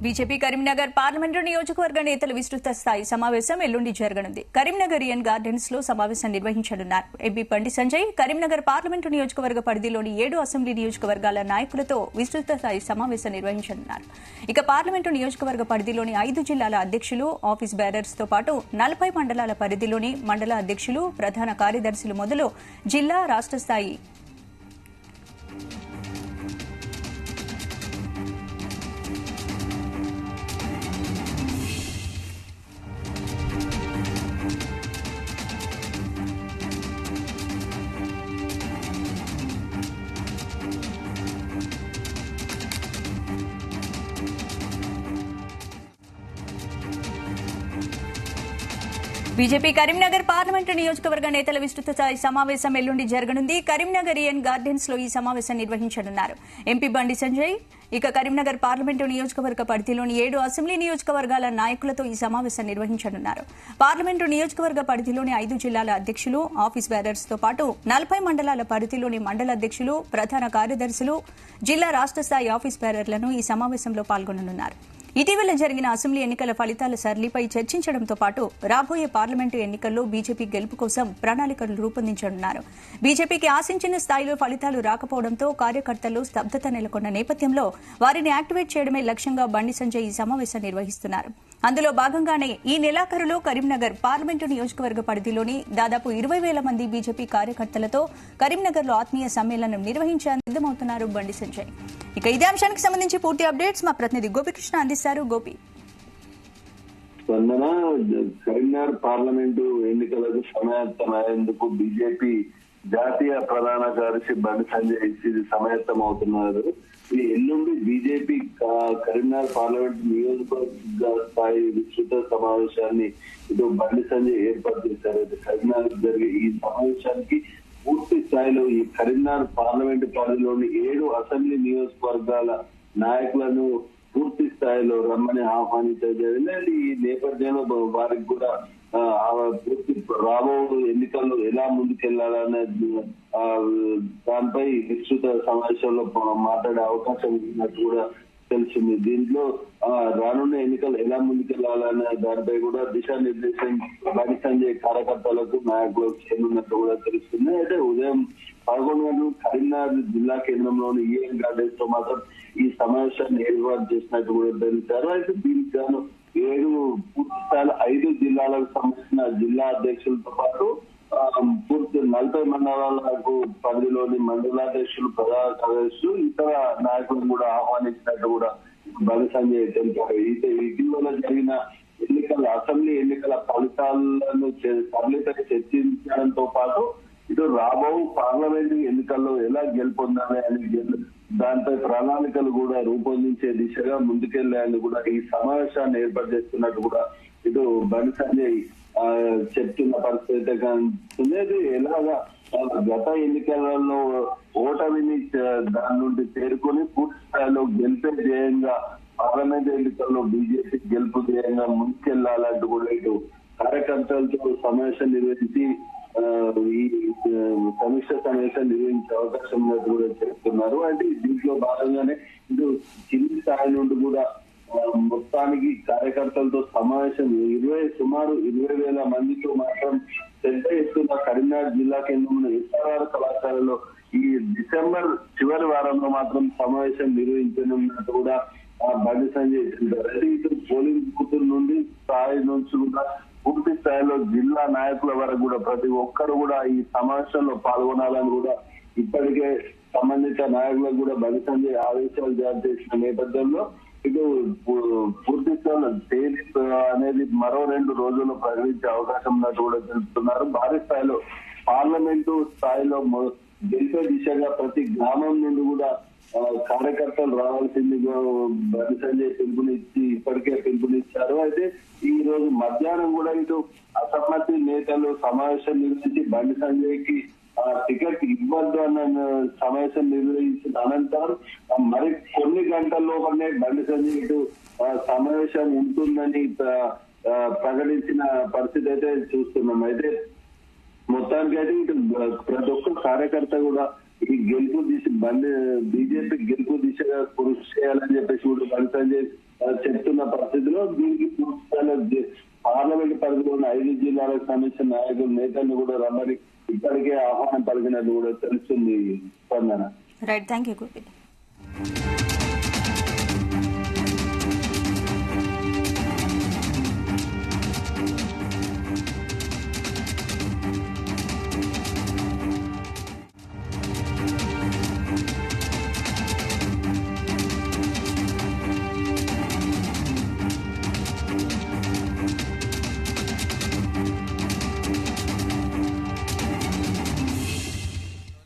BJP Karimnagar parliament నియోజకవర్గ నేతల విస్తృత స్థాయి సమావేశం ఎల్లుండి జరగనుంది. కరీంనగర్ ఈఎన్ గార్డెన్స్ లో సమావేశం నిర్వహించనున్నారు. ఎంపీ బండి సంజయ్ కరీంనగర్ పార్లమెంటు నియోజకవర్గ పరిధిలోని 7 అసెంబ్లీ నియోజకవర్గాల నాయకులతో విస్తృత స్థాయి సమావేశం నిర్వహించనున్నారు. ఇక పార్లమెంటు నియోజకవర్గ పరిధిలోని 5 జిల్లాల అధ్యక్షులు, ఆఫీస్ బేరర్స్ తో పాటు 40 మండలాల పరిధిలోని మండల అధ్యక్షులు, ప్రధాన కార్యదర్శులు మొదలు జిల్లా, రాష్ట్ర స్థాయి బీజేపీ కరీంనగర్ పార్లమెంటు నియోజకవర్గ నేతల విస్తృత స్థాయి సమావేశం ఎల్లుండి జరగనుంది. కరీంనగర్ ఈఎన్ గార్డెన్స్ లో ఈ సమావేశం నిర్వహించనున్నారు. ఎంపీ బండి సంజయ్ ఇక కరీంనగర్ పార్లమెంటు నియోజకవర్గ పరిధిలోని 7 అసెంబ్లీ నియోజకవర్గాల నాయకులతో ఈ సమావేశం నిర్వహించనున్నారు. పార్లమెంటు నియోజకవర్గ పరిధిలోని 5 జిల్లాల అధ్యక్షులు, ఆఫీస్ బేరర్స్ తో పాటు 40 మండలాల పరిధిలోని మండల అధ్యక్షులు, ప్రధాన కార్యదర్శులు, జిల్లా, రాష్ట్ర స్థాయి ఆఫీస్ బేరర్లను ఈ సమావేశంలో పాల్గొననున్నారు. ఇటీవల జరిగిన అసెంబ్లీ ఎన్నికల ఫలితాల సరళిపై చర్చించడంతో పాటు రాబోయే పార్లమెంటు ఎన్నికల్లో బీజేపీ గెలుపు కోసం ప్రణాళికలు రూపొందించనున్నారు. బీజేపీకి ఆశించిన స్థాయిలో ఫలితాలు రాకపోవడంతో కార్యకర్తల్లో స్తబ్దత నెలకొన్న నేపథ్యంలో వారిని యాక్టివేట్ చేయడమే లక్ష్యంగా బండి సంజయ్ ఈ సమావేశం నిర్వహిస్తున్నారు. అందులో భాగంగానే ఈ నెలాఖరులో కరీంనగర్ పార్లమెంటు నియోజకవర్గ పరిధిలోని దాదాపు 20,000 మంది బీజేపీ కార్యకర్తలతో కరీంనగర్లో ఆత్మీయ సమ్మేళనం నిర్వహించేందుకు సిద్దమవుతున్నారు బండి సంజయ్. ఇక ఇదే అంశానికి సంబంధించి పూర్తి అప్డేట్స్ మా ప్రతినిధి గోపికృష్ణ అందిస్తారు. గోపి, కరీంనగర్ పార్లమెంటు ఎన్నికలకు సమాయత్తమయ్యేందుకు బీజేపీ జాతీయ ప్రధాన కార్యదర్శి బండి సంజయ్ సమాయత్తమవుతున్నారు. ఈ ఎల్లుండి బీజేపీ కరీంనగర్ పార్లమెంట్ నియోజకవర్గ స్థాయి విస్తృత సమావేశాన్ని ఇటు బండి సంజయ్ ఏర్పాటు చేశారు. కరీంనగర్ జరిగే ఈ సమావేశానికి పూర్తి స్థాయిలో ఈ కరీంనగర్ పార్లమెంటు పరిధిలోని 7 అసెంబ్లీ నియోజకవర్గాల నాయకులను పూర్తి స్థాయిలో రమ్మని ఆహ్వానించడం జరిగింది. ఈ నేపథ్యంలో వారికి కూడా పూర్తి రాబో ఎన్నికల్లో ఎలా ముందుకెళ్లాలనే దానిపై విస్తృత సమావేశంలో మాట్లాడే అవకాశం ఉన్నట్టు కూడా తెలిసింది. దీంట్లో రానున్న ఎన్నికలు ఎలా ముందుకెళ్లాలనే దానిపై కూడా దిశానిర్దేశం బండి సంజయ్ కార్యకర్తలకు, నాయకులకు చేయనున్నట్టు కూడా తెలుస్తుంది. అయితే ఉదయం 11 గంటలకు కరీంనగర్ జిల్లా కేంద్రంలోని ఈఎన్ గార్డెన్స్ తో మాత్రం ఈ సమావేశాన్ని ఏర్పాటు చేసినట్టు కూడా తెలిపారు. అయితే దీనికి గాను 7 పూర్తి స్థాయిలో 5 జిల్లాలకు సంబంధించిన జిల్లా అధ్యక్షులతో పాటు పూర్తి 40 మండలాలకు పరిధిలోని మండలాధ్యక్షులు, ప్రధాన కార్యదర్శులు, ఇతర నాయకులను కూడా ఆహ్వానించినట్టు కూడా బండి సంజయ్ తెలిపారు. ఇటీవల జరిగిన అసెంబ్లీ ఎన్నికల ఫలితాలను సరళిపై చర్చించడంతో పాటు ఇటు రాబో పార్లమెంటు ఎన్నికల్లో ఎలా గెలుపొందాలి అని దానిపై ప్రణాళికలు కూడా రూపొందించే దిశగా ముందుకెళ్లాలని కూడా ఈ సమావేశాన్ని ఏర్పాటు చేస్తున్నట్టు కూడా ఇటు బండి సంజయ్ చెప్తున్న పరిస్థితి కనిపిస్తుంది. ఎలాగా గత ఎన్నికలలో ఓటమిని దాని నుండి చేరుకొని పూర్తి స్థాయిలో గెలిపే ధ్యేయంగా పార్లమెంట్ ఎన్నికల్లో బీజేపీ గెలుపు ధ్యేయంగా ముందుకెళ్లాలంటూ కూడా ఇటు కార్యకర్తలతో సమావేశం నిర్వహించి ఈ సమీక్ష సమావేశం నిర్వహించే అవకాశం ఉన్నట్టు కూడా చెప్తున్నారు. అంటే దీంట్లో భాగంగానే ఇటు కింది స్థాయి నుండి కూడా మొత్తానికి కార్యకర్తలతో సమావేశం సుమారు 20,000 మందితో మాత్రం పెద్ద ఎత్తున కరీంనగర్ జిల్లా కేంద్రంలో ఎస్ఆర్ఆర్ కళాశాలలో ఈ డిసెంబర్ చివరి వారంలో మాత్రం సమావేశం నిర్వహించనున్నట్టు కూడా బండి సంజయ్ చెప్పారు. అయితే ఇటు పోలింగ్ బూతుల నుండి స్థాయి నుంచి కూడా పూర్తి స్థాయిలో జిల్లా నాయకుల వరకు కూడా ప్రతి ఒక్కరు కూడా ఈ సమావేశంలో పాల్గొనాలని కూడా ఇప్పటికే సంబంధిత నాయకులకు కూడా బండి సంజయ్ ఆదేశాలు జారీ చేసిన నేపథ్యంలో ఇటు పూర్తి స్థాయిలో తేదీ అనేది మరో 2 రోజుల్లో ప్రకటించే అవకాశం ఉన్నట్టు కూడా తెలుపుతున్నారు. భారీ స్థాయిలో పార్లమెంటు స్థాయిలో గెలిపే దిశగా ప్రతి గ్రామం నుండి కూడా కార్యకర్తలు రావాల్సిందిగా బండి సంజయ్ ఇప్పటికే పిలుపునిచ్చారు. అయితే ఈ రోజు మధ్యాహ్నం కూడా ఇటు అసమ్మతి నేతలు సమావేశం నిర్వహించి బండి సంజయ్ కి టికెట్ ఇవ్వద్దు అన్న సమావేశం నిర్వహించిన అనంతరం మరి కొన్ని గంటల్లోనే బండి సంజయ్ ఇటు సమావేశం ఉంటుందని ప్రకటించిన పరిస్థితి అయితే చూస్తున్నాం. అయితే మొత్తానికి అయితే ఇటు ప్రతి ఒక్క కార్యకర్త కూడా ఈ గెలుపు దిశ బీజేపీ గెలుపు దిశగా కృషి చేయాలని చెప్పేసి కూడా బండి సంజయ్ చెప్తున్న పరిస్థితిలో దీనికి పూర్తిస్థాయిలో పార్లమెంట్ పరిధిలో ఉన్న 5 జిల్లాలకు సంబంధించిన నాయకులు నేతలను కూడా రమ్మని ఇప్పటికే ఆహ్వానం పలికినట్టు కూడా తెలుస్తుంది. స్పందన. Right, thank you.